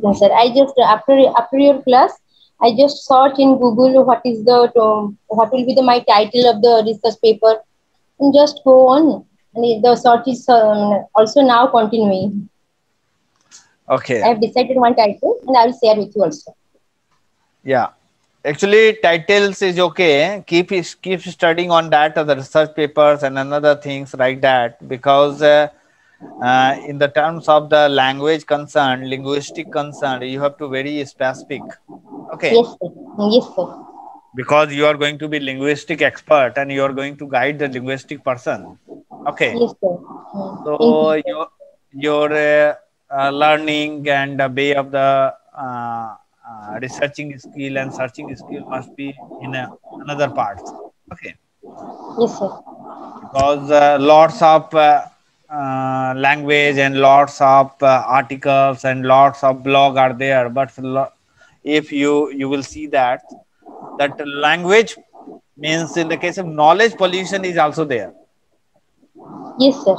Yes, sir. I just after your class, I just search in Google what is the what will be the my title of the research paper, and just go on. And the search is also now continuing. I Okay. have decided one title, and I will share with you also. Yeah. Actually, titles is okay. Keep studying on that, the research papers and another things like that, because in the terms of the language concern, linguistic concern, you have to very specific. Okay, Yes, sir. Yes, sir. because you are going to be linguistic expert and you are going to guide the linguistic person. Okay, Yes, sir. Thank so you, sir. your learning and the way of the researching skill and searching skill must be in another parts. Okay, Yes, sir. because lots of language and lots of articles and lots of blog are there, but if you will see that language means, in the case of knowledge pollution is also there. Yes, sir.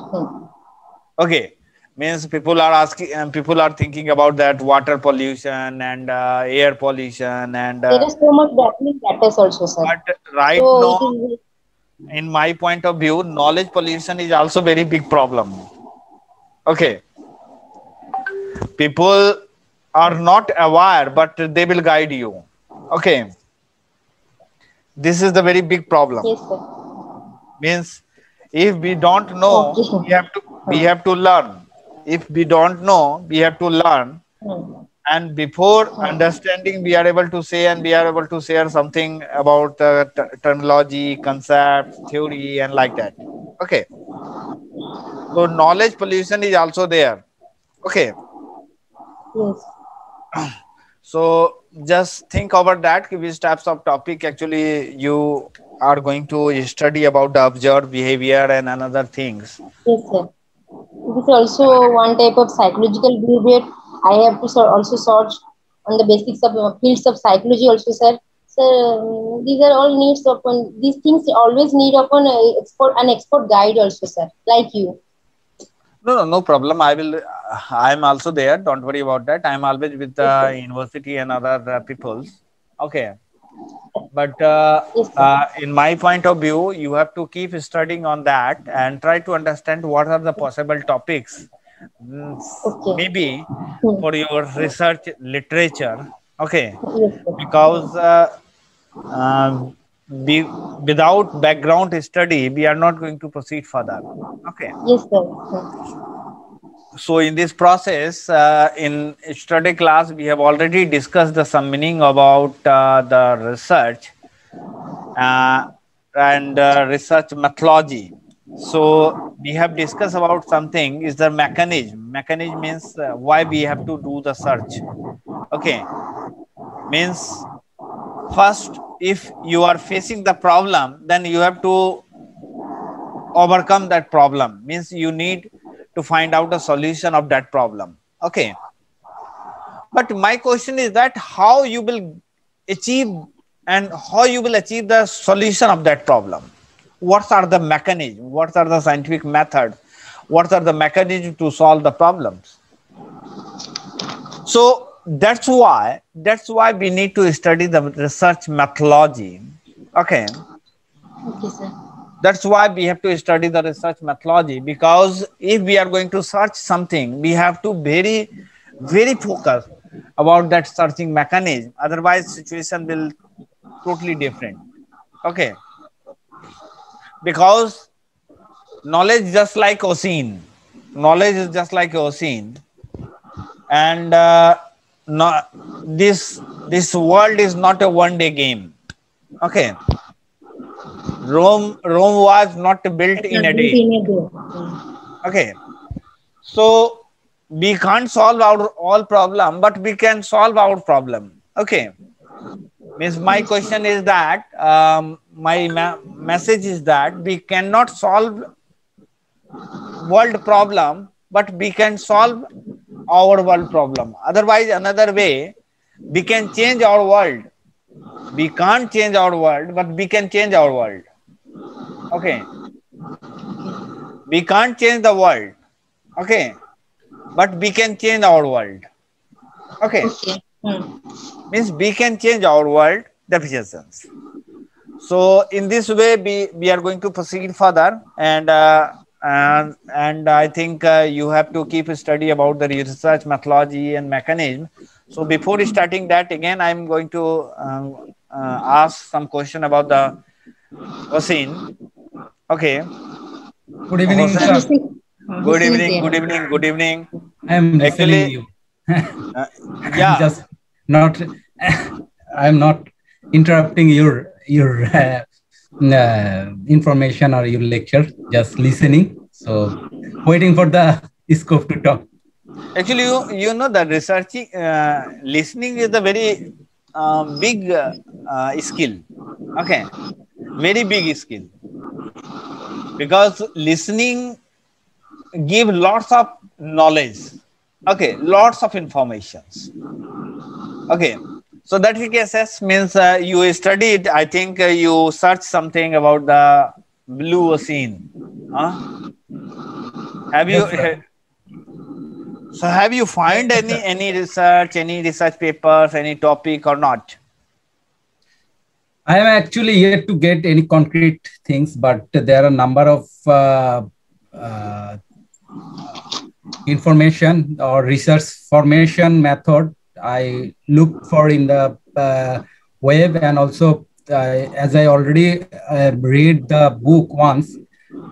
Okay, means people are asking, people are thinking about that water pollution and air pollution and There is so much happening matters also, sir. but right So it now, is. in my point of view, knowledge pollution is also very big problem. Okay, people are not aware, but they will guide you. Okay, this is the very big problem. Yes, sir. Means if we don't know, Okay. we have to learn. If we don't know, we have to learn, and before understanding we are able to say and we are able to share something about terminology, concepts, theory, and like that. Okay, so knowledge pollution is also there. Okay, Yes. so just think over that, which types of topic actually you are going to study about the observed behavior and another things. Yes, sir. This is also one type of psychological behavior. I have to also search on the basics of fields of psychology also, sir. So these are all needs upon these things always need upon an expert guide also, sir, like you. No, no, no problem. I will. I am also there. Don't worry about that. I am always with Yes, sir. the university and other peoples. Okay, but Yes, sir. in my point of view, you have to keep studying on that and try to understand what are the possible topics. Okay. Maybe Hmm. for your research literature. Okay, Yes, sir. because um, be, without background study, we are not going to proceed further. Okay. Yes, sir. Hmm. So in this process, in study class, we have already discussed the some meaning about the research uh, and research methodology. So we have discussed about something is the mechanism. Mechanism means why we have to do the search. Okay, means first, if you are facing the problem, then you have to overcome that problem. Means you need to find out a solution of that problem. Okay, but my question is that how you will achieve and how you will achieve the solution of that problem. What are the mechanisms? What are the scientific methods? What are the mechanisms to solve the problems? So that's why we need to study the research methodology. Okay, Okay, sir. that's why we have to study the research methodology, because if we are going to search something, we have to very focus about that searching mechanism, otherwise situation will totally different. Okay, because knowledge just like ocean, knowledge is just like ocean, and no, this world is not a one day game. Okay, Rome was not built It's in not a built day. in a day. Hmm. Okay, so we can't solve our all problem, but we can solve our problem. Okay, means my Yes, question sir. is that my message is that we cannot solve world problem, but we can solve our world problem. Otherwise, another way, we can change our world. We can't change our world, but we can change our world. Okay, we can't change the world. Okay, but we can change our world. Okay, Okay. means we can change our world definitions. So in this way, we are going to proceed further, and I think you have to keep a study about the research methodology and mechanism. So before starting that, again, I'm going to ask some question about the Hossein. Okay, Good evening, I'm sir. Hossein. listening. Good Listening to evening. Good you. evening. Good evening. I am listening Actually, you. uh, I'm yeah. just not. I'm not interrupting your information or your lecture. Just listening. So waiting for the scope to talk. Actually, you know that researching, listening is a very big skill. Okay, very big skill, because listening give lots of knowledge. Okay, lots of informations. Okay, so that cases means you studied. I think you searched something about the blue ocean. Huh? Have you? Yes, sir. So have you find Yes, sir. any research papers, any topic or not? I am actually yet to get any concrete things, but there are a number of uh, information or research formation method I look for in the web, and also as I already read the book once,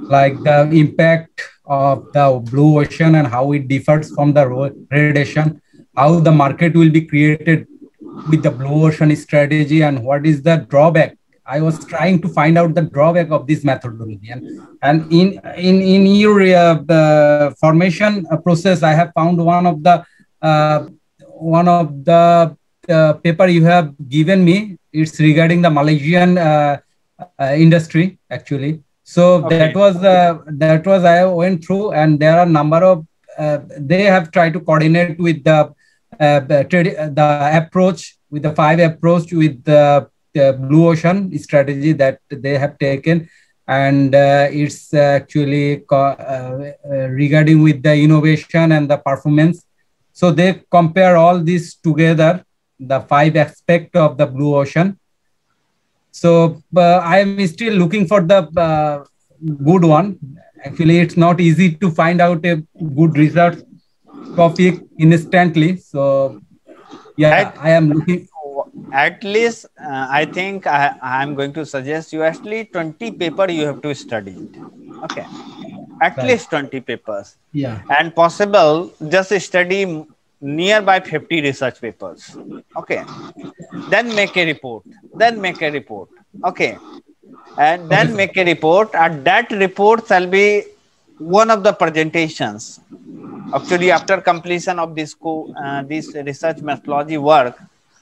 like the impact of the blue ocean and how it differs from the radiation, how the market will be created with the blue ocean strategy, and what is the drawback. I was trying to find out the drawback of this methodology, and in your formation process, I have found uh, one of the paper you have given me. It's regarding the Malaysian industry actually. So Okay. that was I went through, and there are number of they have tried to coordinate with the approach with the five approach with the blue ocean strategy that they have taken, and it's actually regarding with the innovation and the performance. So they compare all this together, the five aspect of the blue ocean. So I am still looking for the good one. Actually, it's not easy to find out a good research topic instantly. So yeah, At I am looking. at least I think I'm going to suggest you at least 20 paper you have to study it. Okay, at Right. least 20 papers, Yeah. and possible just study nearby 50 research papers. Okay, then make a report. Then make a report. Okay, and Okay, then sir. make a report, and that report shall be one of the presentations. Actually, after completion of this research methodology work,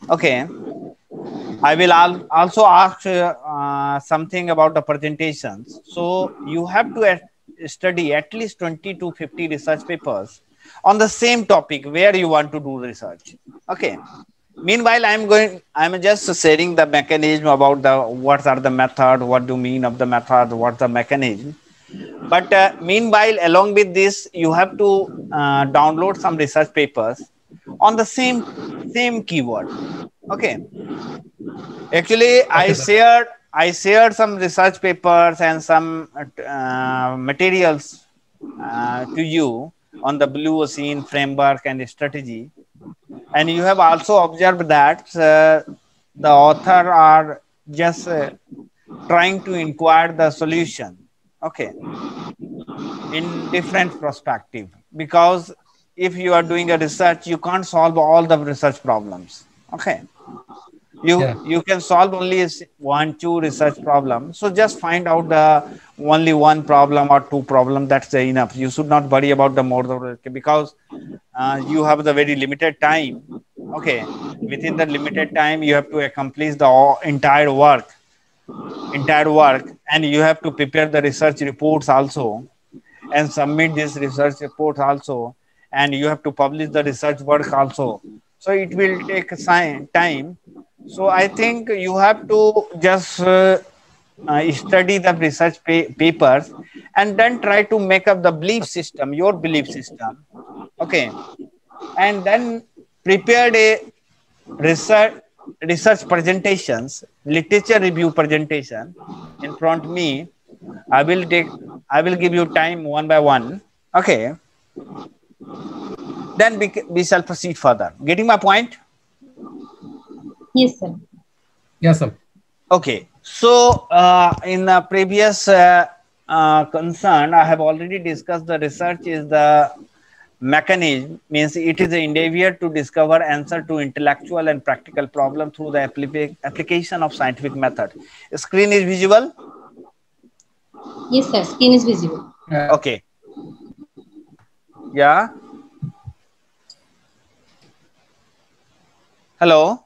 okay, I will also ask something about the presentations. So you have to study at least 20 to 50 research papers on the same topic where you want to do research. Okay. Meanwhile, I'm just sharing the mechanism about the what are the method, what do you mean of the method, what's the mechanism. But meanwhile, along with this, you have to download some research papers on the same keyword. Okay. Actually, Okay, sir. I shared some research papers and some materials to you on the blue ocean framework and strategy, and you have also observed that the author are just trying to inquire the solution. Okay, in different perspective, because if you are doing a research, you can't solve all the research problems. Okay, Yeah. you can solve only one two research problems, so just find out the only one problem or two problem, that's enough. You should not worry about the more, because you have the very limited time. Okay, within the limited time you have to accomplish the entire work, and you have to prepare the research reports also, and submit this research report also, and you have to publish the research work also. So it will take time. So I think you have to just study the research papers, and then try to make up the belief system, your belief system. Okay, and then prepared a research presentations, literature review presentation in front of me. I will give you time one by one. Okay. Then we shall proceed further. Getting my point? Yes, sir. Yes, sir. Okay. So in the previous concern, I have already discussed the research is the mechanism, means it is the endeavor to discover answer to intellectual and practical problem through the application of scientific method. Screen is visible? Yes, sir. Skin is visible. Okay. Yeah. Hello.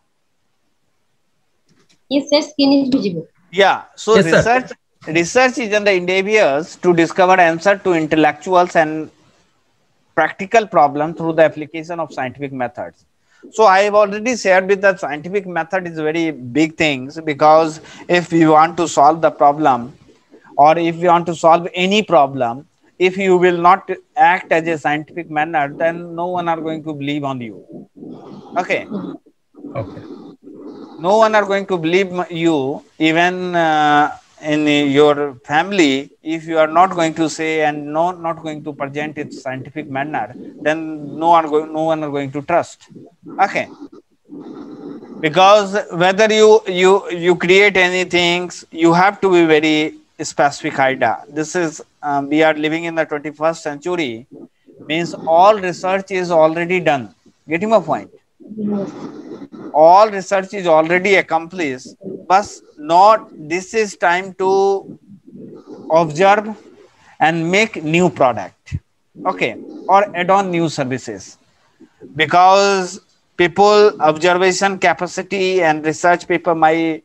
Yes, sir. Skin is visible. Yeah. So Yes, sir. research is in the endeavors to discover answer to intellectuals and practical problem through the application of scientific methods. So I have already shared with that scientific method is very big things, because if you want to solve the problem, or if you want to solve any problem, if you will not act as a scientific manner, then no one are going to believe on you. Okay. Okay. No one are going to believe you, even in your family, if you are not going to say and not going to present it scientific manner, then no one are going to trust. Okay. Because whether you create anything, you have to be very specific idea. This is we are living in the 21st century, means all research is already done. Getting my point? Yes. All research is already accomplished, but not this is time to observe and make new product, okay, or add on new services, because people observation capacity and research paper, my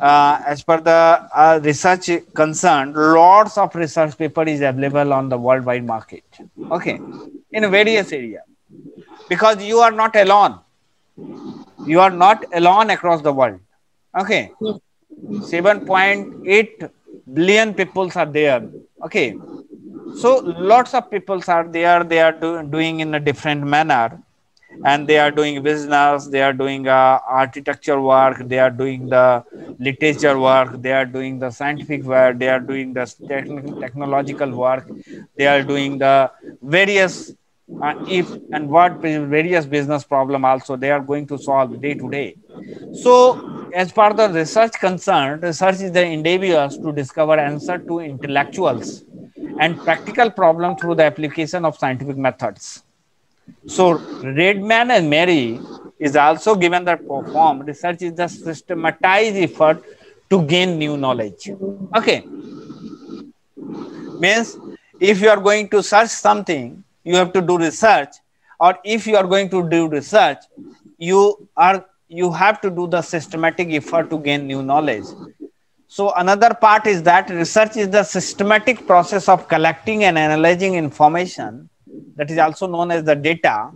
as per the research concerned, lots of research paper is available on the worldwide market, okay, in various area, because you are not alone. You are not alone across the world. Okay. Yes. 7.8 billion people are there. Okay. So lots of people are there. They are doing in a different manner, and they are doing business. They are doing architecture work. They are doing the literature work. They are doing the scientific work. They are doing the technological work. They are doing the various if and what various business problem also they are going to solve day to day. So as far the research concerned, research is the endeavors to discover answer to intellectuals and practical problem through the application of scientific methods. So Redman and Mary is also given that perform research is the systematized effort to gain new knowledge. Okay. Means if you are going to search something, you have to do research, or if you are going to do research, you have to do the systematic effort to gain new knowledge. So another part is that research is the systematic process of collecting and analyzing information, that is also known as the data,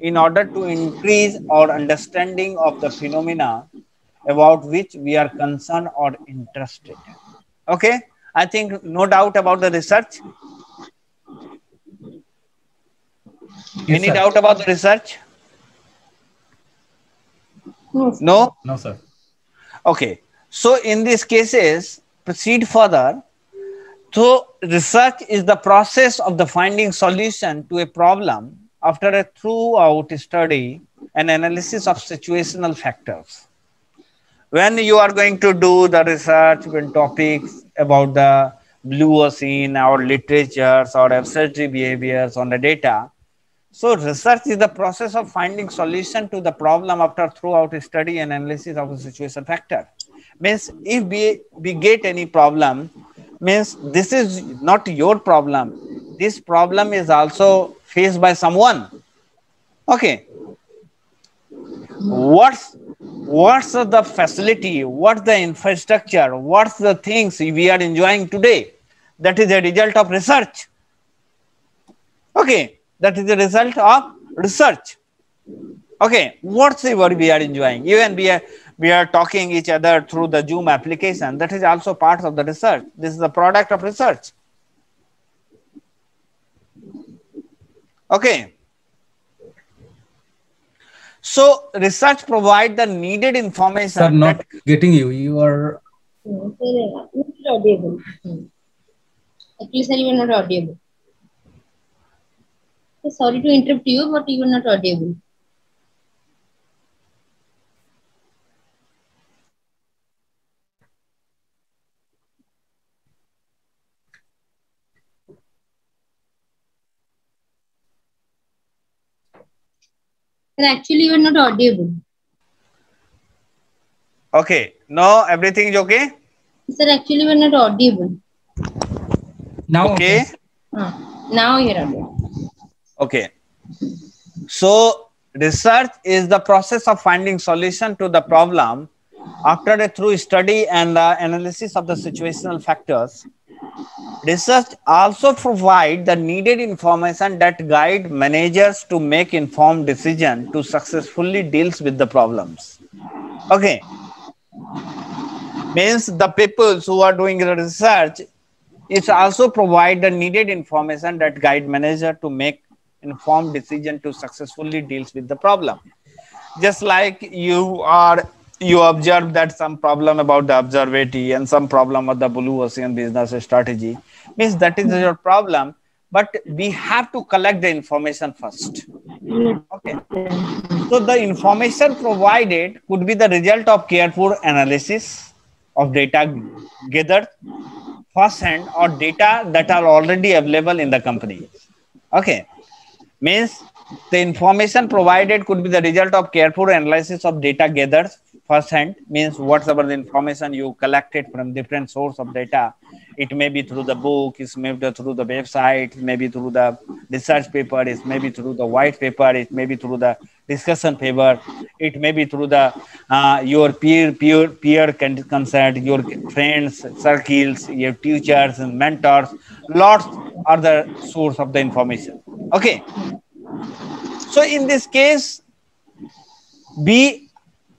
in order to increase our understanding of the phenomena about which we are concerned or interested. Okay. I think no doubt about the research. Yes, Any sir. doubt about the research? Yes. No? No, sir. Okay. So in these cases, proceed further. So research is the process of the finding solution to a problem after a throughout study and analysis of situational factors. When you are going to do the research when topics about the blue ocean or literatures or abstract behaviors on the data, so research is the process of finding solution to the problem after throughout study and analysis of a situation factor. Means if we get any problem, means this is not your problem. This problem is also faced by someone. Okay. What's the facility? What's the infrastructure? What's the things we are enjoying today? That is a result of research. Okay. That is the result of research. Okay, whatever we are enjoying, even we are talking each other through the Zoom application, that is also part of the research. This is the product of research. Okay. So research provide the needed information. Sir, not getting you. You are. Not audible. Actually, sir, you are not audible. Sorry to interrupt you, but you are not audible. Sir, actually, you are not audible. Okay, now everything is okay? Sir, actually, you are not audible. Now, okay. Now you are audible. Okay. So research is the process of finding solution to the problem after a thorough study and analysis of the situational factors. Research also provide the needed information that guide managers to make informed decision to successfully deals with the problems. Okay. Means the people who are doing the research, it also provide the needed information that guide manager to make informed decision to successfully deals with the problem. Just like you observe that some problem about the observability and some problem of the blue ocean business strategy, means that is your problem, but we have to collect the information first. Okay. So the information provided could be the result of careful analysis of data gathered firsthand or data that are already available in the company. Okay. Means the information provided could be the result of careful analysis of data gathered firsthand, means whatever the information you collected from different source of data. It may be through the book, it may be through the website, it may be through the research paper, it may be through the white paper, it may be through the discussion paper, it may be through the your peer concert, your friends, circles, your teachers and mentors. Lots are the source of the information. Okay. So in this case, we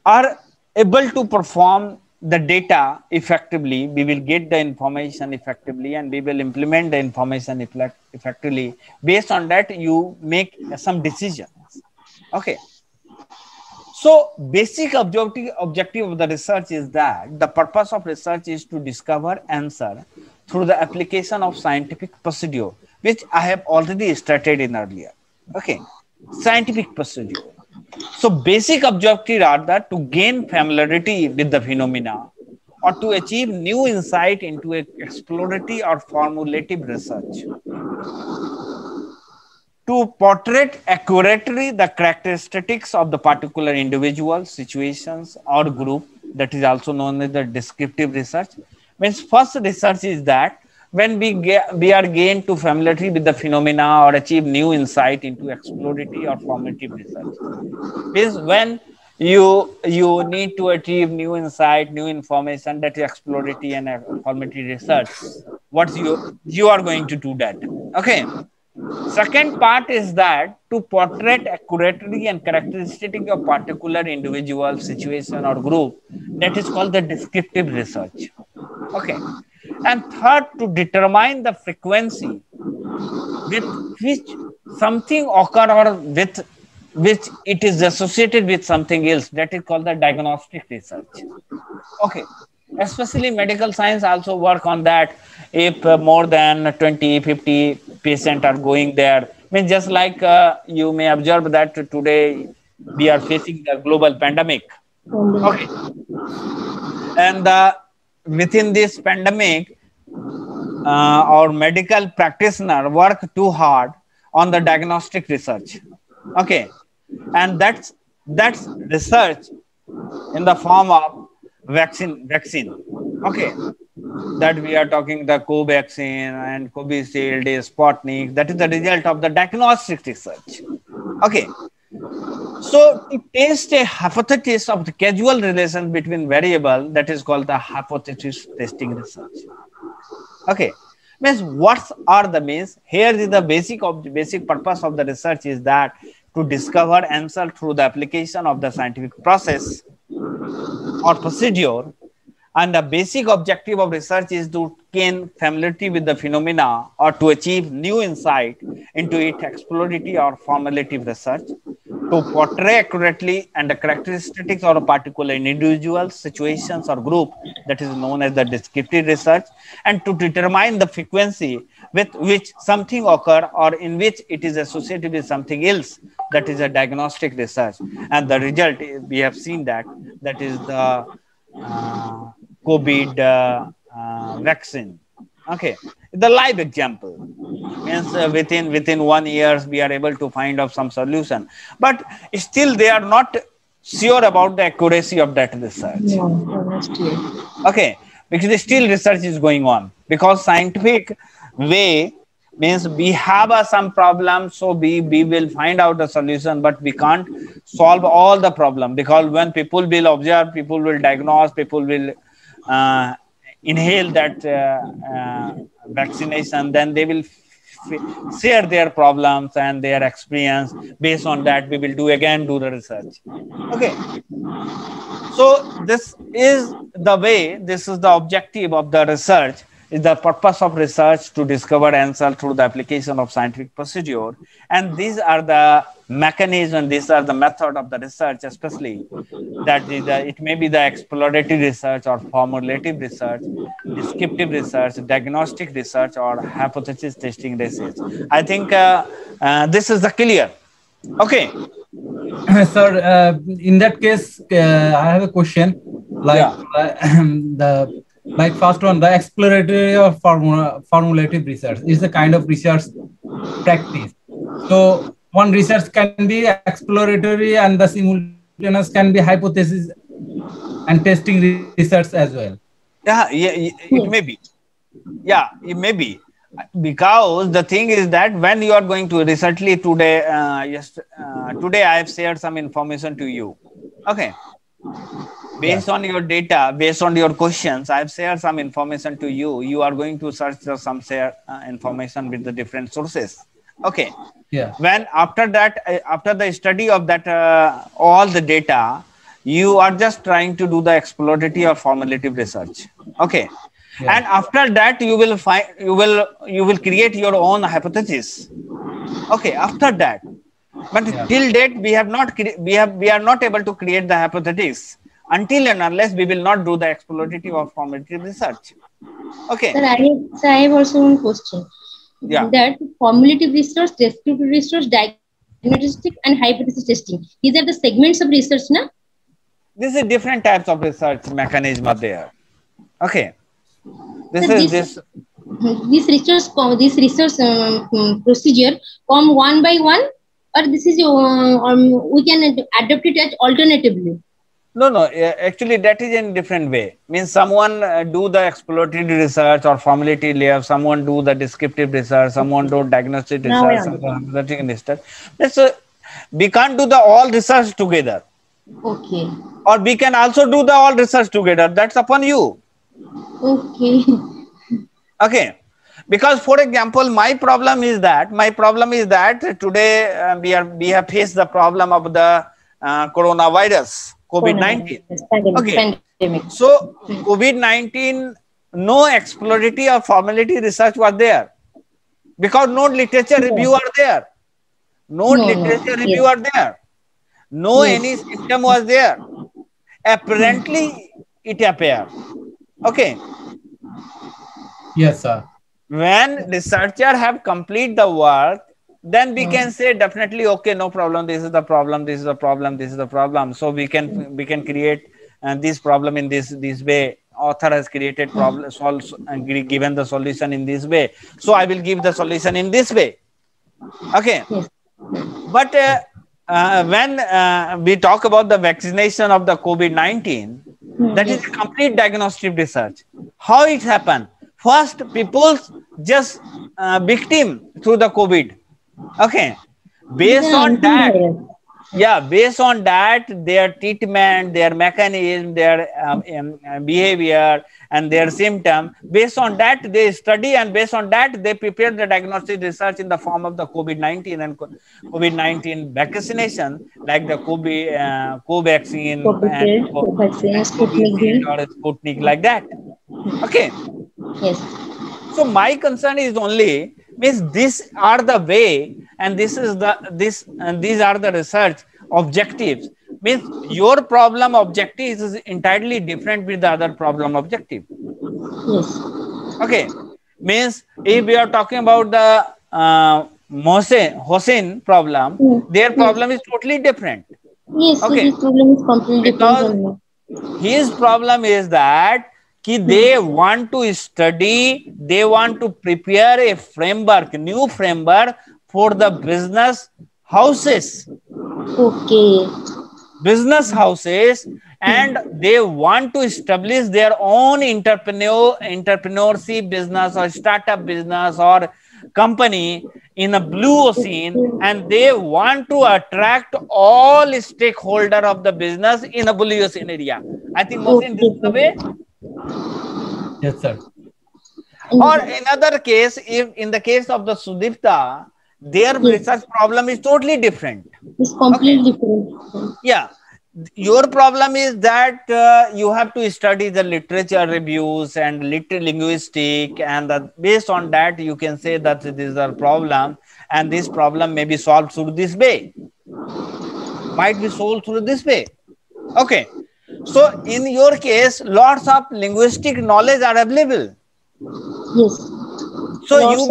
are able to perform the data effectively. We will get the information effectively and we will implement the information effectively. Based on that, you make some decisions. Okay. So basic objective of the research is that the purpose of research is to discover answer through the application of scientific procedure, which I have already stated in earlier. Okay. Scientific procedure. So basic objectives are that to gain familiarity with the phenomena or to achieve new insight into exploratory or formulative research. To portray accurately the characteristics of the particular individual, situations or group, that is also known as the descriptive research. Means first research is that when we are gained to familiarity with the phenomena or achieve new insight into exploratory or formative research. Means when you need to achieve new insight, new information, that is exploratory and formative research, what you are going to do that. Okay. Second part is that to portray accurately and characteristic of particular individual, situation or group, that is called the descriptive research. Okay. And third, to determine the frequency with which something occur or with which it is associated with something else, that is called the diagnostic research. Okay. Especially medical science also work on that. If more than 20, 50 patients are going there, I mean, just like you may observe that today we are facing the global pandemic. Okay. And within this pandemic, our medical practitioner work too hard on the diagnostic research. Okay. And that's research in the form of vaccine. Okay. That we are talking the Covaxin and Covishield, Sputnik, that is the result of the diagnostic research. Okay. So to test a hypothesis of the causal relation between variable, that is called the hypothesis testing research. Okay. Means what are the means? Here is the basic purpose of the research is that to discover answer through the application of the scientific process or procedure. And the basic objective of research is to gain familiarity with the phenomena or to achieve new insight into its exploratory or formulative research. to portray accurately and the characteristics of a particular individual, situations, or group, that is known as the descriptive research, and to determine the frequency with which something occur or in which it is associated with something else, that is a diagnostic research. And the result, we have seen that is the COVID vaccine. Okay, the live example means within 1 year we are able to find out some solution, but still they are not sure about the accuracy of that research. Okay, because still research is going on, because scientific way means we have some problem, so we will find out the solution, but we can't solve all the problem, because when people will observe, people will diagnose, people will inhale that vaccination, then they will share their problems and their experience. Based on that, we will do the research. Okay, so this is the way, this is the objective of the research. Is the purpose of research to discover answer through the application of scientific procedure, and these are the mechanism, these are the method of the research, especially that is it may be the exploratory research or formulative research, descriptive research, diagnostic research, or hypothesis testing research. I think this is the clear. Okay. Sir, in that case, I have a question. Like first one, the exploratory or formulative research is the kind of research practice. So one research can be exploratory and the simultaneous can be hypothesis and testing research as well. Yeah, it may be. Yeah, it may be. Because the thing is that when you are going to recently today, today I have shared some information to you. Okay. Based on your data, based on your questions, I have shared some information to you. You are going to search some information with the different sources. Okay. Yeah. When after that, after the study of that, all the data, you are just trying to do the exploratory or formulative research. Okay. Yeah. And after that, you will find, you will create your own hypothesis. Okay. After that, but till date, we are not able to create the hypothesis until and unless we will not do the exploratory or formative research. Okay. Sir, I have also one question. Yeah. That formulative research, descriptive research, diagnostic, and hypothesis testing. These are the segments of research, na? This is different types of research mechanism are there. Okay. This research procedure come one by one, or this is we can adapt it as alternatively. No, actually that is in different way. Means someone do the exploratory research or formulative layer, someone do the descriptive research, someone do diagnostic research, someone research. So we can't do the all research together. Okay. Or we can also do the all research together. That's upon you. Okay. Okay. Because, for example, my problem is that today we have faced the problem of the coronavirus, COVID-19. Okay. Pandemic. So COVID-19, no exploratory or formulative research was there, because no literature review are there. No literature review are there. No any symptom was there. Apparently, it appeared. Okay. Yes, sir. When researchers have complete the work, then we can say definitely, okay, no problem. This is the problem. This is the problem. This is the problem. So we can create this problem in this way. Author has created problem, given the solution in this way. So I will give the solution in this way. Okay. But when we talk about the vaccination of the COVID-19, that is a complete diagnostic research. How it happened? First, people just victim through the COVID. Okay. Based on that, based on that, their treatment, their mechanism, their behavior, and their symptom, based on that, they study, and based on that, they prepare the diagnostic research in the form of the COVID-19 and COVID-19 vaccination, like the Covaxin and Sputnik or Sputnik, like that. Okay. Yes. So my concern is only means these are the way, and these are the research objectives, means your problem objective is entirely different with the other problem objective. Yes. Okay, means if we are talking about the Hossein problem, their problem is totally different. Yes, Okay, his problem is completely different because from me. his problem is that they want to study, they want to prepare a framework, new framework for the business houses. Okay. Business houses, and they want to establish their own entrepreneurship business or startup business or company in a blue ocean, and they want to attract all stakeholder of the business in a blue ocean area. I think Mohsin, this is the way. Yes, sir. Or in other case, if in the case of the Sudipta, their research problem is totally different. It's completely different. Yeah, your problem is that you have to study the literature reviews and linguistic, and based on that you can say that this is a problem, and this problem may be solved through this way, might be solved through this way. Okay, so in your case lots of linguistic knowledge are available. Yes. So you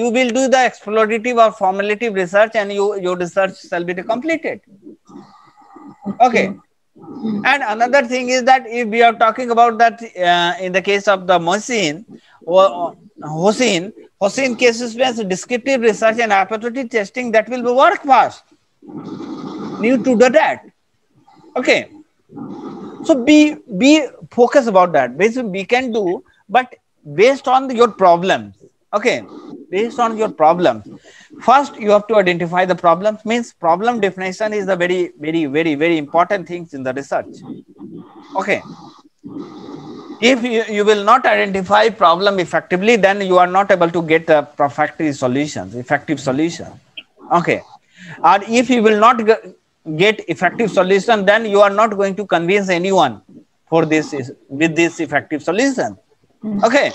will do the explorative or formative research, and your research shall be completed. Okay. And another thing is that if we are talking about that in the case of the Mohsin cases with descriptive research and hypothesis testing, that will be work fast. Need to do that. Okay. So be focused about that. Basically, we can do, but based on your problems. Okay, based on your problems. First, you have to identify the problems. Means problem definition is the very important things in the research. Okay. If you will not identify problem effectively, then you are not able to get the effective solutions. Okay. Or if you will not get effective solution, then you are not going to convince anyone for this with this effective solution. Okay.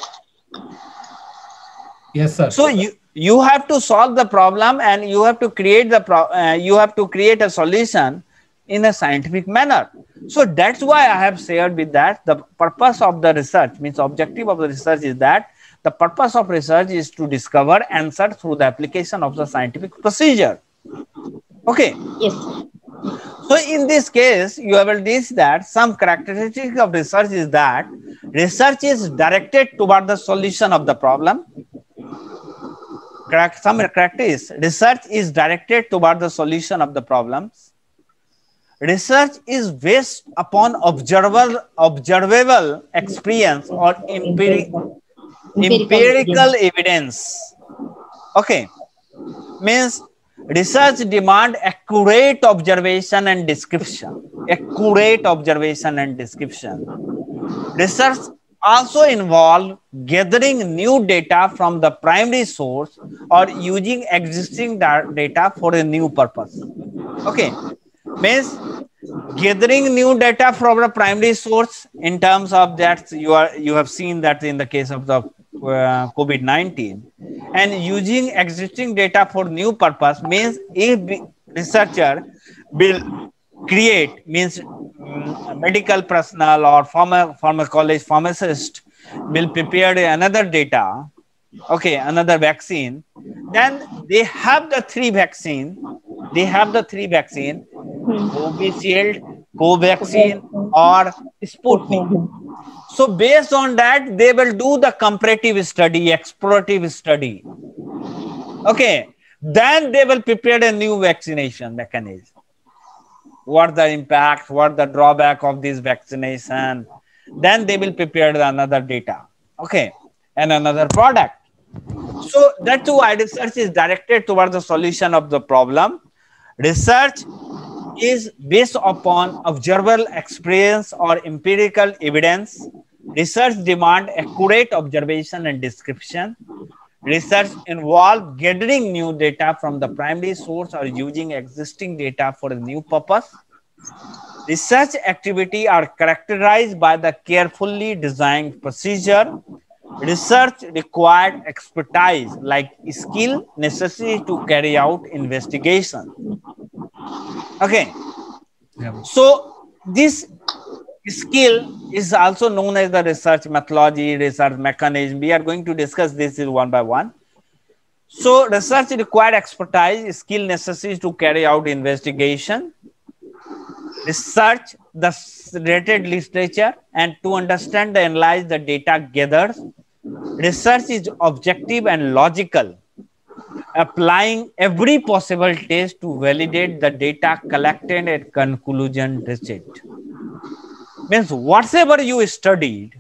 Yes, sir. So you have to solve the problem, and you have to create a solution in a scientific manner. So that's why I have shared with that the purpose of the research, means objective of the research is that the purpose of research is to discover answer through the application of the scientific procedure. Okay. Yes. So in this case, you have this that some characteristics of research is that research is directed toward the solution of the problem. Some characteristics: research is directed toward the solution of the problems. Research is based upon observable experience or empirical evidence. Okay, means research demand accurate observation and description. Research also involve gathering new data from the primary source or using existing data for a new purpose. Okay, means gathering new data from the primary source in terms of that you have seen that in the case of the COVID-19, and using existing data for new purpose means if researcher will create, means medical personnel or pharmacist will prepare another data, okay, another vaccine, then they have the three vaccine, Covishield, Covaxin or Sputnik. So based on that, they will do the comparative study, explorative study. Okay, then they will prepare a new vaccination mechanism. What the impact, what the drawback of this vaccination. Then they will prepare another data, okay, and another product. So that's why research is directed towards the solution of the problem. Research is based upon observable experience or empirical evidence. Research demand accurate observation and description. Research involves gathering new data from the primary source or using existing data for a new purpose. Research activity are characterized by the carefully designed procedure. Research required expertise like skill necessary to carry out investigation. Okay. Yeah. So this skill is also known as the research methodology, research mechanism. We are going to discuss this one by one. So research required expertise, skill necessary to carry out investigation, research the related literature, and to understand and analyze the data gathered. Research is objective and logical, applying every possible test to validate the data collected and conclusion reached. Means whatever you studied,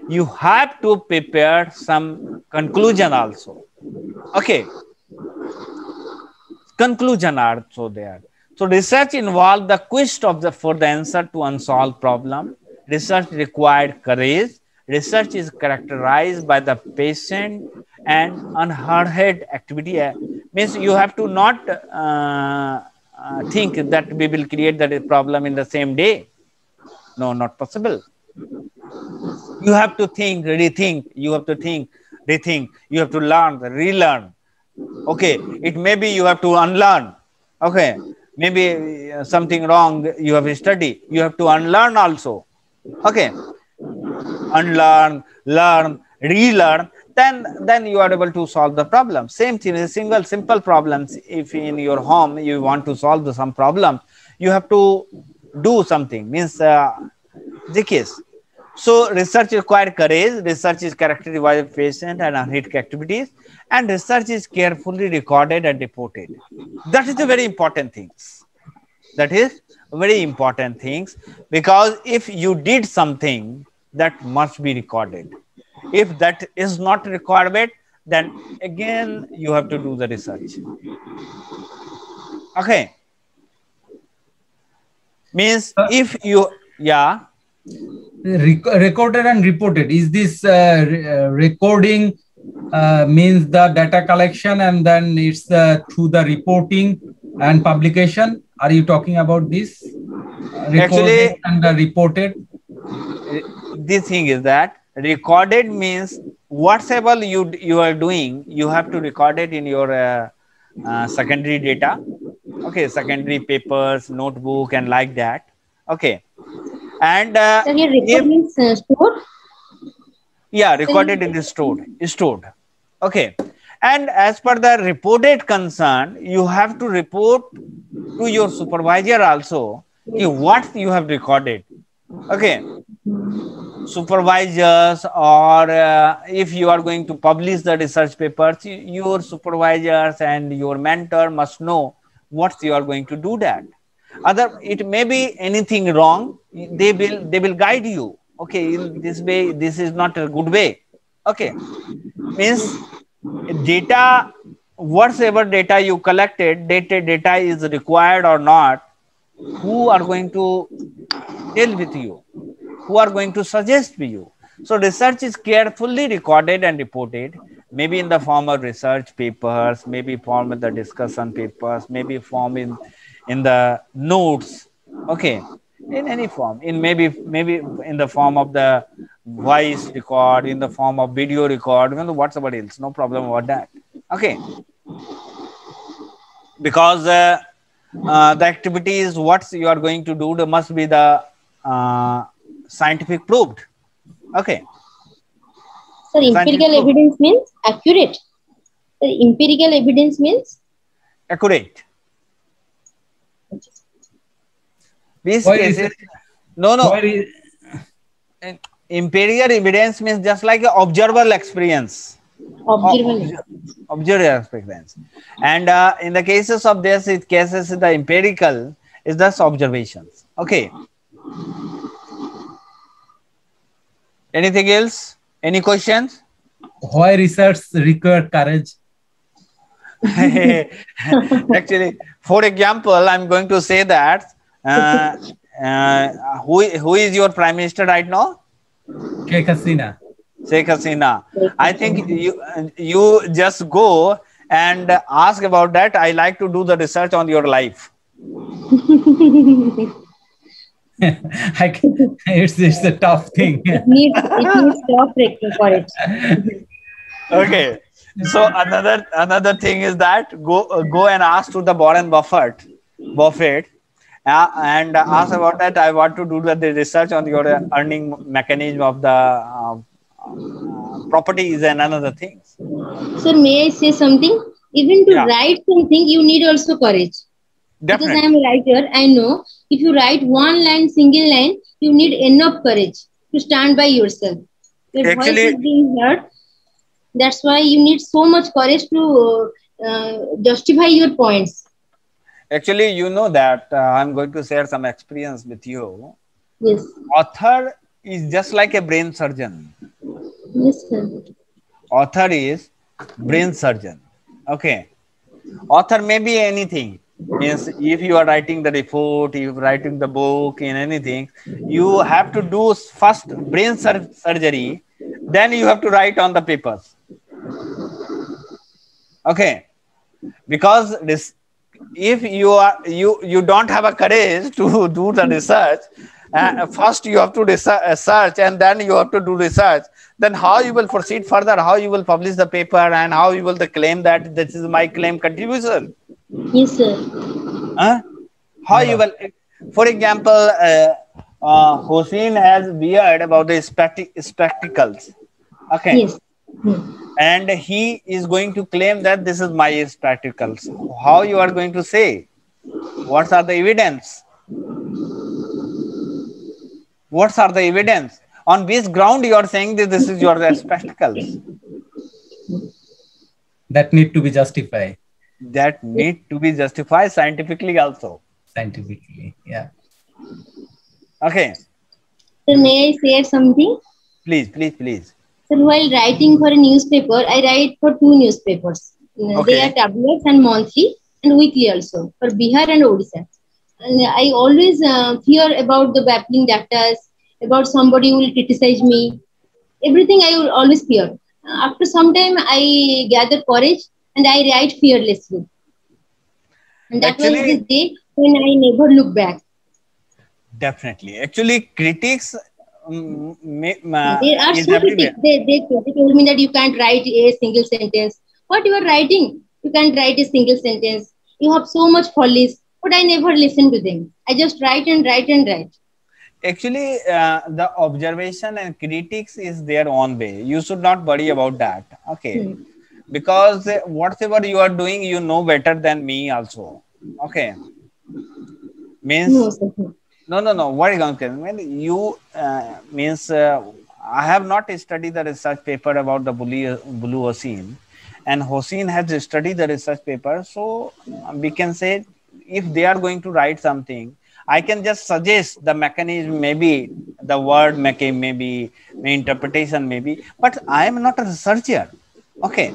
you have to prepare some conclusion also. Okay, conclusion also there. So research involved the quest for the answer to unsolved problem. Research required courage. Research is characterized by the patient and unhurried activity. Means you have to not think that we will create that problem in the same day. No, not possible. You have to think, rethink. You have to think, rethink. You have to learn, relearn. Okay, it may be you have to unlearn. Okay, maybe something wrong you have studied. You have to unlearn also. Okay, unlearn, learn, relearn. Then you are able to solve the problem. Same thing, simple problems. If in your home you want to solve some problem, you have to do something. Means the case. So research requires courage. Research is characterized by patient and unhurried activities, and research is carefully recorded and reported. That is the very important things. That is very important things, because if you did something, that must be recorded. If that is not recorded, then again you have to do the research. Okay. Means if you, yeah. Recorded and reported. Is this recording means the data collection, and then it's through the reporting and publication? Are you talking about this? Actually, and reported. The thing is that recorded means whatever you are doing, you have to record it in your secondary data. Okay, secondary papers, notebook, and like that. Okay, and So here record means stored? Yeah, recorded in the stored. Okay, and as per the reported concern, you have to report to your supervisor also what you have recorded. Okay, supervisors, or if you are going to publish the research papers, your supervisors and your mentor must know what you are going to do that. Other, it may be anything wrong, they will guide you. Okay, in this way, this is not a good way. Okay, means data, whatever data you collected, data is required or not, who are going to tell with you, who are going to suggest to you. So research is carefully recorded and reported, maybe in the form of research papers, maybe form in the discussion papers, maybe form in the notes. Okay, in any form, in maybe in the form of the voice record, in the form of video record, whatever else, no problem about that. Okay, because the activities what you are going to do, there must be the scientific proved. Okay. So empirical evidence means accurate. So empirical evidence means accurate. These cases, no. Empirical evidence means just like observable experience. Observable experience. And in the cases of this, the empirical is just observations. Okay. Anything else? Any questions? Why research require courage? Actually, for example, I'm going to say that who is your prime minister right now? Sheikh Hasina. Sheikh Hasina. I think you just go and ask about that. I like to do the research on your life. It's a tough thing. It needs tough record for it. Okay. So another thing is that go and ask to the Warren Buffett, and ask about that. I want to do the research on your earning mechanism of the properties and another things. Sir, may I say something? Even to Yeah, write something, you need also courage. Because I am a definitely. writer, I know if you write one line, single line, you need enough courage to stand by yourself. Your voice is Actually, being heard. That's why you need so much courage to justify your points. actually, you know that I'm going to share some experience with you. Yes. Author is just like a brain surgeon. Yes, sir. Author is brain surgeon. Okay. Author may be anything. Means if you are writing the report, if you are writing the book in anything, you have to do first brain surgery, then you have to write on the papers. Okay. Because this, if you don't have a courage to do the research, first you have to research and then you have to do research, then how you will proceed further, how you will publish the paper, and how you will the claim that this is my claim contribution. Yes, sir. How you Yeah. will, for example, Hossein has weird about the spectacles. Okay. Yes. Hmm. And he is going to claim that this is my spectacles. How you are going to say? What are the evidence? What are the evidence? On which ground you are saying that this is your spectacles? That need to be justified That need to be justified scientifically also. scientifically. Yeah. Okay. Sir, may I share something? Please, please, please. Sir, while writing for a newspaper, I write for two newspapers. They are Okay. tablets and monthly and weekly also for Bihar and Odisha. And I always fear about the baffling data, about somebody will criticize me. Everything I will always fear. After some time, I gather courage and I write fearlessly. And that was the Actually, day when I never look back. definitely. Actually, critics There are is so critics. everywhere. They told me that you can't write a single sentence. What you are writing? You can't write a single sentence. You have so much follies. But I never listen to them. I just write and write and write. Actually, the observation and critics is their own way. You should not worry about that. Okay. Hmm. Because whatever you are doing, you know better than me also. Okay. No, Means, sir. no. What is going to mean? You means, I have not studied the research paper about the blue ocean, and Hossein has studied the research paper. So we can say if they are going to write something, I can just suggest the mechanism, maybe the word making, maybe interpretation, maybe, but I am not a researcher. Okay.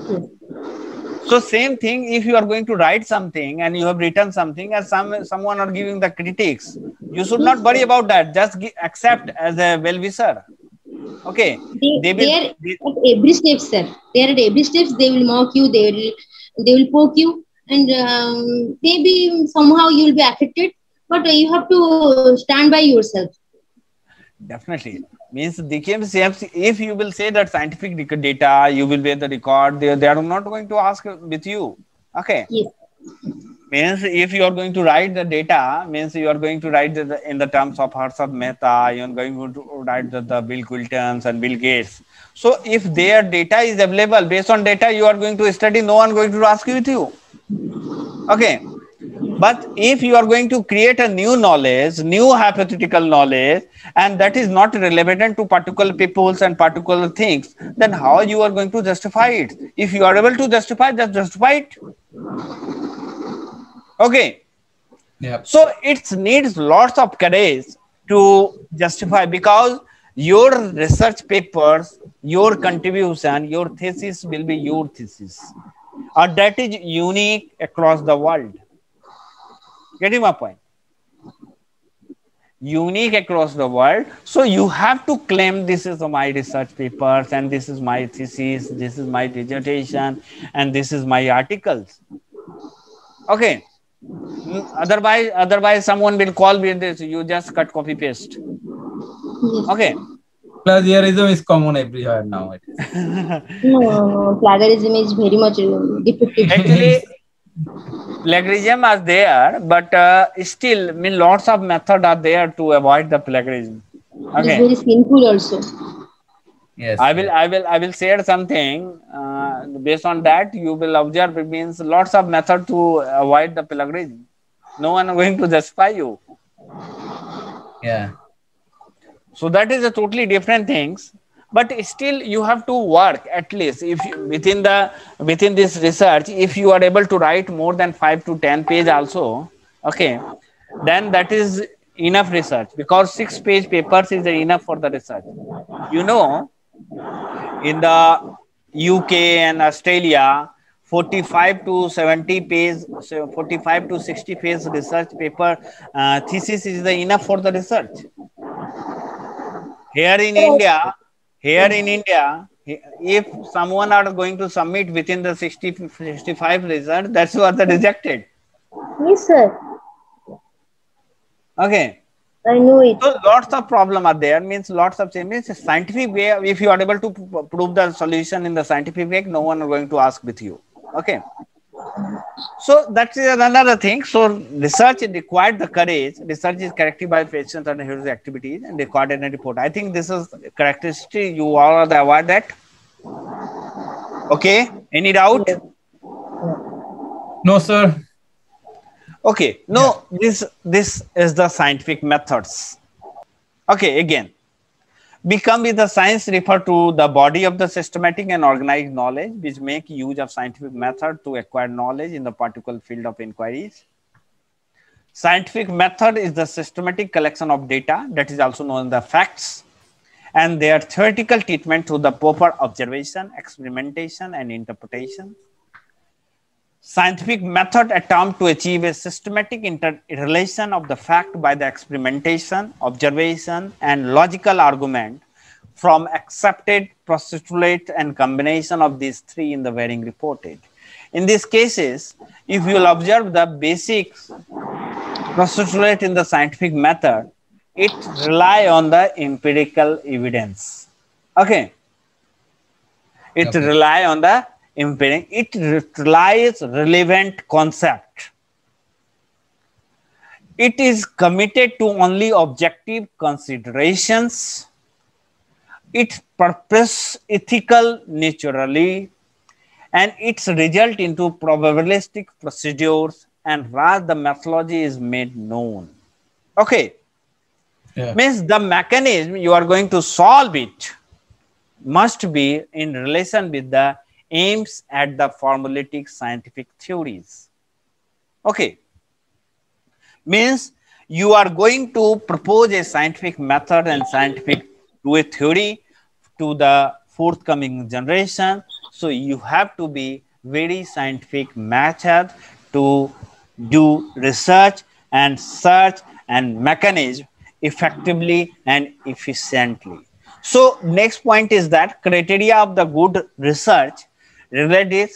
So same thing, if you are going to write something and you have written something and someone are giving the critics, you should not Yes, worry sir. about that. Just accept as a well-wisher. Okay. They will, They are they, at every step, sir. They are at every steps. They will mock you. They will poke you, and maybe somehow you will be affected. But you have to stand by yourself. definitely. Means they can say, if you will say that scientific data, you will bear the record, they are not going to ask with you. Okay. Yes. Means if you are going to write the data, means you are going to write in the terms of Harshad Mehta, you are going to write the Bill Clinton and Bill Gates. So if their data is available, based on data you are going to study, no one going to ask with you. Okay. But if you are going to create a new knowledge, new hypothetical knowledge, and that is not relevant to particular peoples and particular things, then how you are going to justify it? If you are able to justify, just justify it. Okay. Yeah. So it needs lots of courage to justify, because your research papers, your contribution, your thesis will be your thesis. And that is unique across the world. Getting my point? Unique across the world. So you have to claim this is my research papers and this is my thesis, this is my dissertation, and this is my articles. Okay. Otherwise someone will call me this, you just cut copy paste. Yes. Okay. Plagiarism is common everywhere now. It is. No, plagiarism is very much defective. Actually, plagiarism are there, but still, mean lots of method are there to avoid the plagiarism. It is Okay. very sinful also. Yes. I will share something based on that. You will observe it means lots of method to avoid the plagiarism. No one going to justify you. Yeah. So that is a totally different things. But still, you have to work at least if you, within this research. If you are able to write more than 5 to 10 page also, okay, then that is enough research because 6-page papers is enough for the research. You know, in the UK and Australia, 45 to 70 page, so 45 to 60 page research paper thesis is the enough for the research. Here in India, if someone are going to submit within the 65 result, that's what the rejected. Yes, sir. Okay. I know it. So lots of problem are there, means lots of changes. Scientific way, if you are able to prove the solution in the scientific way, no one is going to ask with you. Okay. So that is another thing. So research required the courage. Research is characterized by patience and heroic activities and required in a report. I think this is characteristic. You all are aware that. Okay. Any doubt? No, sir. Okay. No, this is the scientific methods. Okay. Again, become with the science refer to the body of the systematic and organized knowledge which make use of scientific method to acquire knowledge in the particular field of inquiries. Scientific method is the systematic collection of data that is also known as the facts and their theoretical treatment through the proper observation, experimentation and interpretation. Scientific method attempt to achieve a systematic interrelation of the fact by the experimentation, observation, and logical argument from accepted postulate and combination of these three in the varying reported. In these cases, if you will observe the basic postulate in the scientific method, it rely on the empirical evidence. Okay. It rely on the it relies relevant concept. It is committed to only objective considerations. Its purpose ethical naturally, and its result into probabilistic procedures, and rather the methodology is made known. Okay. Yeah. Means the mechanism you are going to solve it must be in relation with the aims at the formulatic scientific theories. Okay. Means you are going to propose a scientific method and scientific to a theory to the forthcoming generation. So you have to be very scientific method to do research and search and mechanism effectively and efficiently. So next point is that criteria of the good research related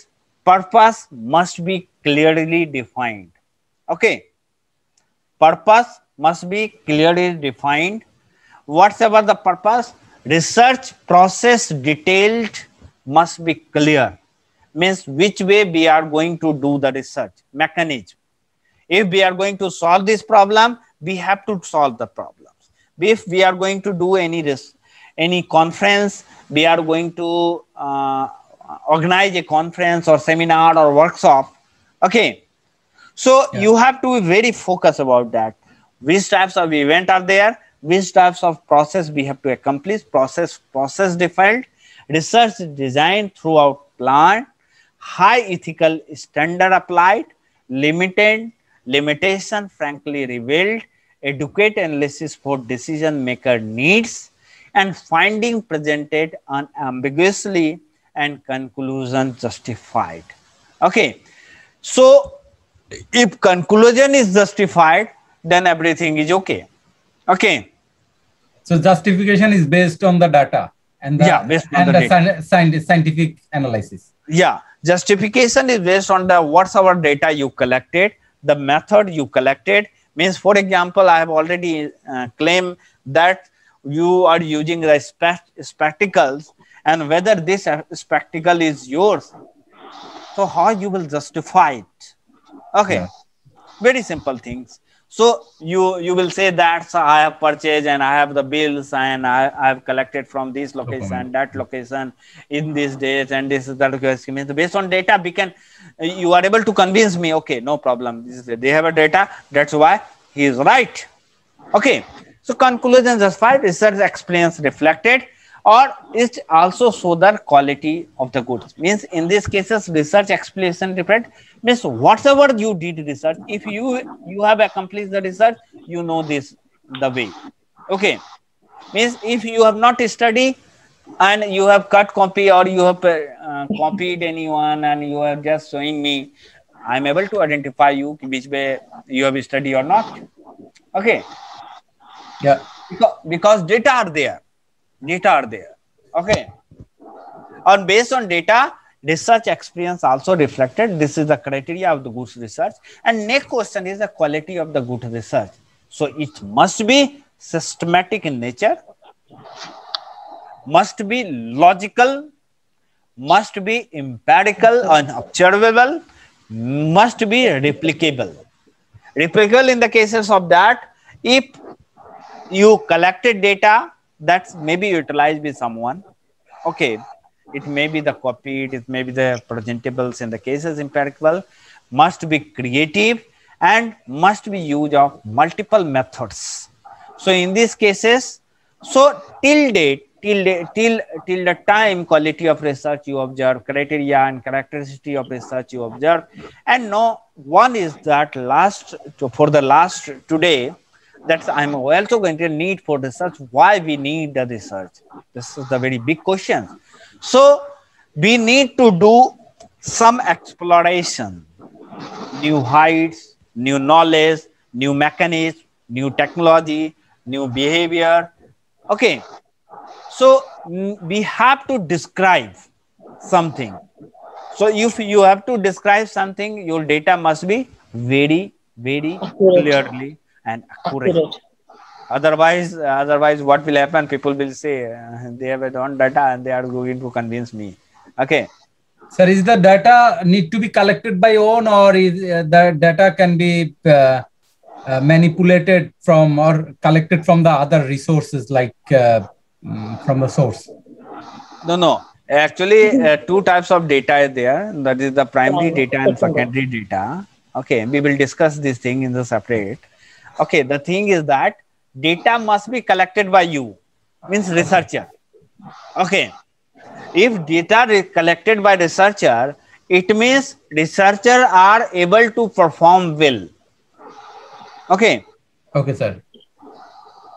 purpose must be clearly defined. Okay. Purpose must be clearly defined. Whatever the purpose, research process detailed must be clear. Means which way we are going to do the research mechanism. If we are going to solve this problem, we have to solve the problems. If we are going to do any conference, we are going to organize a conference or seminar or workshop. Okay. So you have to be very focused about that. Which types of event are there? Which types of process we have to accomplish? Process defined. Research designed throughout plan. High ethical standard applied. Limitation frankly revealed. Adequate analysis for decision maker needs. And finding presented unambiguously and conclusion justified. Okay. So if conclusion is justified, then everything is okay. Okay. So justification is based on the data and the scientific analysis. Yeah. Justification is based on the whatever data you collected, the method you collected. Means, for example, I have already claimed that you are using the spectacles, and whether this spectacle is yours, so how you will justify it? Okay, Yeah. very simple things. So you will say that, so I have purchased and I have the bills and I have collected from this location, Document. that location, in these days, and this is the location. Means based on data we can, you are able to convince me, okay, no problem, this is, they have a data, that's why he is right. Okay, so conclusion justified, research explains reflected, or it also show the quality of the goods. Means in these cases research explanation reflect, means whatever you did research, if you have accomplished the research, you know this the way. Okay, means if you have not studied and you have cut copy, or you have copied anyone and you are just showing me, I am able to identify you which way you have studied or not. Okay, Yeah. because data are there, okay, and based on data research experience also reflected. This is the criteria of the good research. And next question is the quality of the good research. So it must be systematic in nature, must be logical, must be empirical and observable, must be replicable in the cases of that, if you collected data that's maybe utilized by someone, okay, it may be the copied, it may be the presentables. In the cases empirical, must be creative and must be use of multiple methods. So in these cases, so till the time quality of research you observe, criteria and characteristic of research you observe. And no one is that last for the last today, that's I'm also going to need for research. Why we need the research? This is the very big question. So we need to do some exploration, new heights, new knowledge, new mechanism, new technology, new behavior. Okay, so we have to describe something. So if you have to describe something, your data must be very Accurate. clearly and accurate. Accurate. Otherwise what will happen, people will say they have a own data and they are going to convince me. Okay, Sir, is the data need to be collected by own, or is the data can be manipulated from or collected from the other resources, like from the source? no, actually two types of data is there, that is the primary data and secondary data. Okay, we will discuss this thing in the separate. Okay, the thing is that data must be collected by you, means researcher. Okay, if data is collected by researcher, it means researcher are able to perform well. Okay, Okay, sir.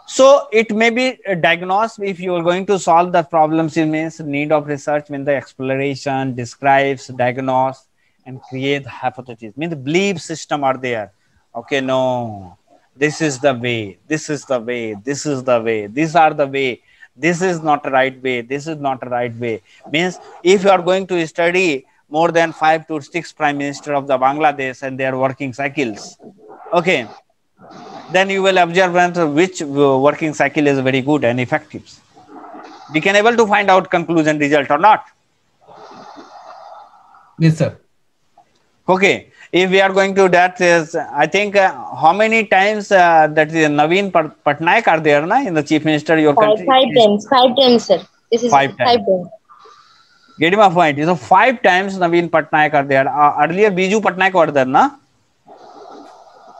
so it may be diagnosed. If you are going to solve the problems, it means need of research when the exploration describes, diagnose and create hypotheses, means the belief system are there. Okay, no, this is the way, this is the way, this is the way, these are the way, this is not the right way, this is not the right way. Means if you are going to study more than 5 to 6 prime minister of the Bangladesh and their working cycles, okay, then you will observe which working cycle is very good and effective. We can able to find out conclusion result or not. Yes, sir. Okay, if we are going to that is, I think how many times that is Naveen Patnaik are there na, in the chief minister your country? Five times, sir. This is Five times. times. Get my point. So 5 times Naveen Patnaik are there. Earlier Biju Patnaik were there na?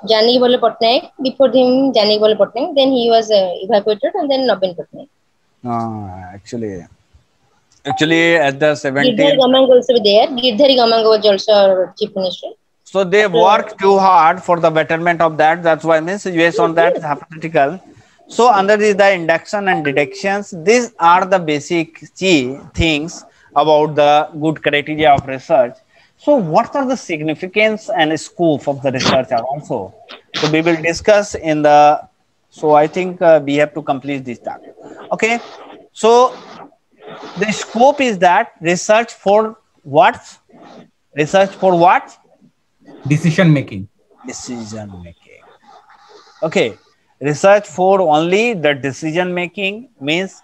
Janaki Bole Patnaik. Before him, Janaki Bole Patnaik. Then he was evacuated, and then Naveen Patnaik. Actually at the 17th. Girdhar Gamang also there. Girdhari Gamang was also our chief minister. So they work too hard for the betterment of that. That's why means based on that hypothetical. So under the induction and deductions, these are the basic key things about the good criteria of research. So what are the significance and scope of the research also? So we will discuss in the, so I think we have to complete this talk. Okay. So the scope is that research for what? Research for what? Decision making. Decision making. Okay. research for only the decision making, means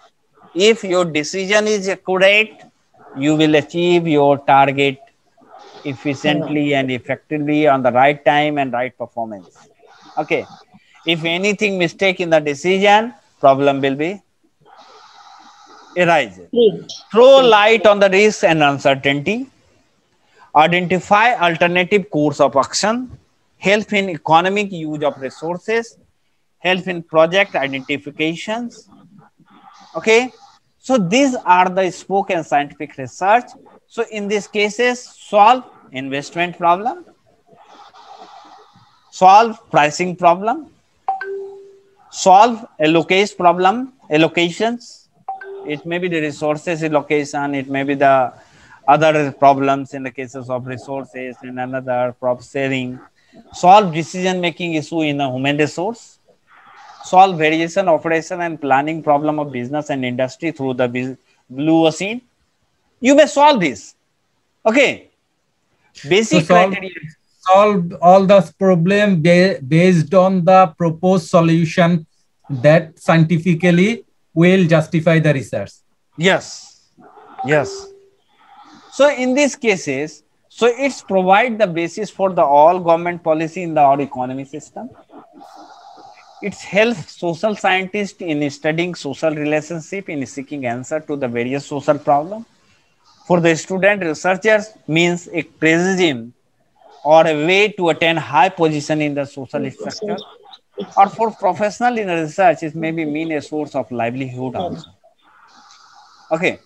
if your decision is accurate, you will achieve your target efficiently and effectively on the right time and right performance. Okay. If anything mistake in the decision, problem will be arise. Great. Throw light on the risk and uncertainty. Identify alternative course of action. Help in economic use of resources. Help in project identifications. Okay. So these are the spoken scientific research. So in these cases, solve investment problem, solve pricing problem, solve allocations. It may be the resources allocation, it may be the other problems in the cases of resources and another prop sharing. Solve decision making issue in a human resource. Solve variation, operation and planning problem of business and industry through the blue ocean. You may solve this. Okay. Basic criteria. Solve all the problem based on the proposed solution that scientifically will justify the research. Yes. Yes. So in these cases, so it's provide the basis for the all government policy in the our economy system. It's help social scientists in studying social relationship in seeking answer to the various social problem. For the student researchers means a prism or a way to attain high position in the social structure. Or for professional in research, it may be mean a source of livelihood also. Okay.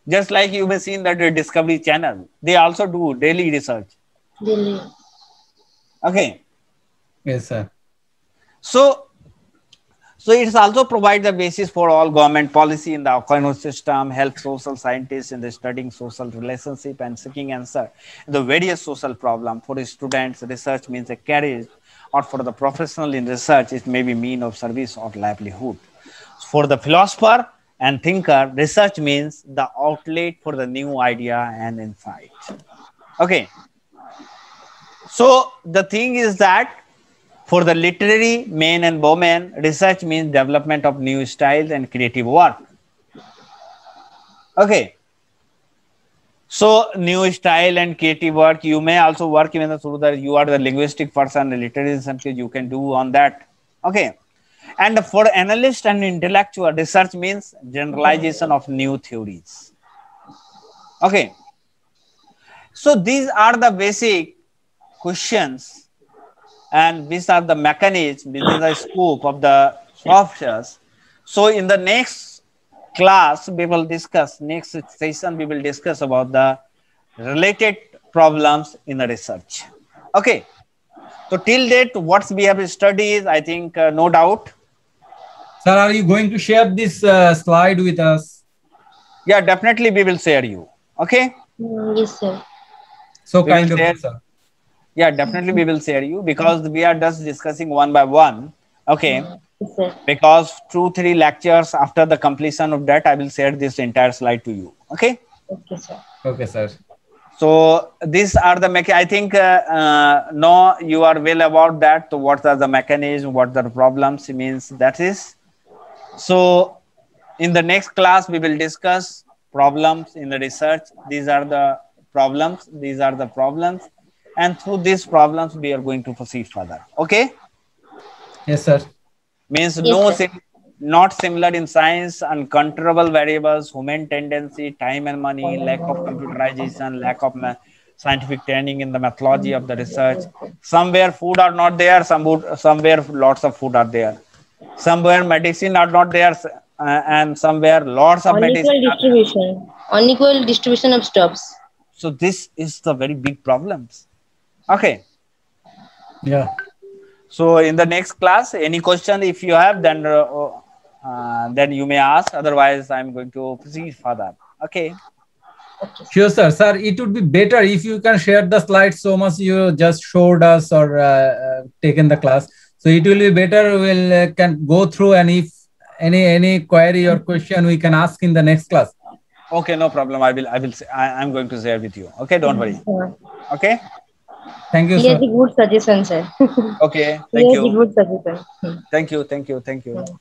Just like you may see in that Discovery Channel, they also do daily research. Daily. Okay. Yes, sir. So it's also provide the basis for all government policy in the economic system, help social scientists in the studying social relationship and seeking answer the various social problem. For students, research means a career, or for the professional in research, it may be mean of service or livelihood. For the philosopher and thinker, research means the outlet for the new idea and insight. Okay. So the thing is that for the literary men and women, research means development of new styles and creative work. Okay. So new style and creative work, you may also work even through the, you are the linguistic person, the literary something you can do on that. Okay. And for analyst and intellectual, research means generalization of new theories. Okay. So these are the basic questions and these are the mechanisms, this is the scope of the softwares. So in the next class, we will discuss, next session, we will discuss about the related problems in the research. Okay. So till date, what we have studied, I think no doubt. Sir, are you going to share this slide with us? Yeah, definitely we will share you. Okay. Yes, sir. So kind of it, sir. Yeah, definitely we will share you because we are just discussing one by one. Okay. Yes, sir. Because 2-3 lectures after the completion of that, I will share this entire slide to you. Okay. Okay, sir. Okay, sir. So these are the I think no, you are well about that. So what are the mechanisms? What are the problems? Means that is. So in the next class, we will discuss problems in the research. These are the problems. These are the problems. And through these problems, we are going to proceed further. Okay. Yes, sir. Means Yes, no, sir. not similar in science, uncontrollable variables, human tendency, time and money, lack of computerization, lack of scientific training in the methodology of the research. Somewhere food are not there, somewhere lots of food are there. Somewhere medicine are not there, and somewhere lots of medicine. Unequal distribution of stops. So this is the very big problems. Okay. Yeah. So in the next class, any question if you have, then you may ask. Otherwise, I'm going to proceed further. Okay. Sure, sir. Sir, it would be better if you can share the slides so much you just showed us or taken the class. So it will be better. We'll can go through, and if any query or question we can ask in the next class. Okay, no problem. I'm going to share with you. Okay, don't worry. Okay. Thank you, He has sir. a good suggestion, sir. Okay, He thank has a you. good suggestion. Thank you. Thank you. Thank you. Hmm.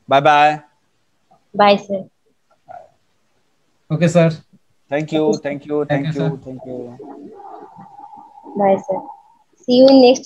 Bye bye. Bye, sir. Okay, sir. Thank Okay, you. sir. Thank you. Thank you, Thank sir. you. Thank you. Bye, sir. See you in next